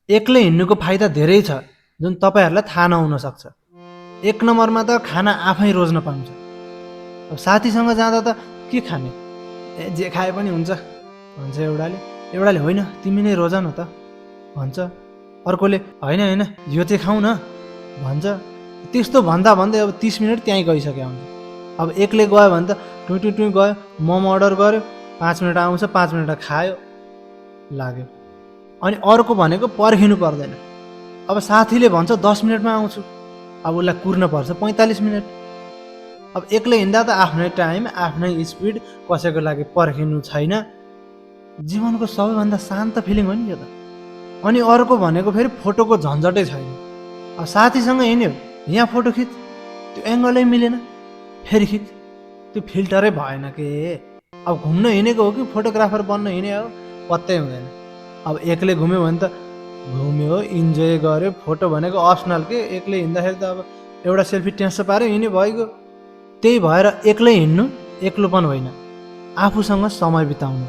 एक्लै हिँड्नुको फाइदा धेरै छ जुन तपाईँहरूलाई थाहा नहुन सक्छ। एक नम्बरमा त खाना आफै रोज्न पाउँछ। अब साथीसँग जाँदा त के खाने, जे खाए पनि हुन्छ भन्छ एउटाले होइन तिमी नै रोज न त भन्छ। अर्कोले होइन होइन यो चाहिँ खाऊ न भन्छ। त्यस्तो भन्दा भन्दै अब 30 मिनट त्यहीँ गइसक्यो हुन्छ। अब एक्लै गयो भने त टुई टुई गयो, मोमो अर्डर गर्यो, 5 मिनट आउँछ, 5 मिनट खायो लाग्यो। अनि अर्को भनेको पर्खिनु पर्दैन। अब साथीले भन्छ 10 मिनटमा आउँछु, अब उसलाई कुर्न पर्छ 45 मिनट। अब एक्लै हिँड्दा त आफ्नै टाइम, आफ्नै स्पिड, कसैको लागि पर्खिनु छैन। जीवनको सबैभन्दा शान्त फिलिङ हो नि यो त। अनि अर्को भनेको फेरि फोटोको झन्झटै छैन। अब साथीसँग हिँड्यो, यहाँ फोटो खिच, त्यो एङ्गलै मिलेन, फेरि खिच, त्यो फिल्टरै भएन के। अब घुम्न हिँडेको हो कि फोटोग्राफर बन्न हिँडे हो पत्तै हुँदैन। अब एक्लै घुम्यो भने त घुम्यो, इन्जोय गर्यो, फोटो भनेको अप्सनल के। एक्लै हिँड्दाखेरि त अब एउटा सेल्फी ट्यास पाऱ्यो, हिँड्यो भइगयो। त्यही भएर एक्लै हिँड्नु एक्लोपन होइन, आफूसँग समय बिताउनु।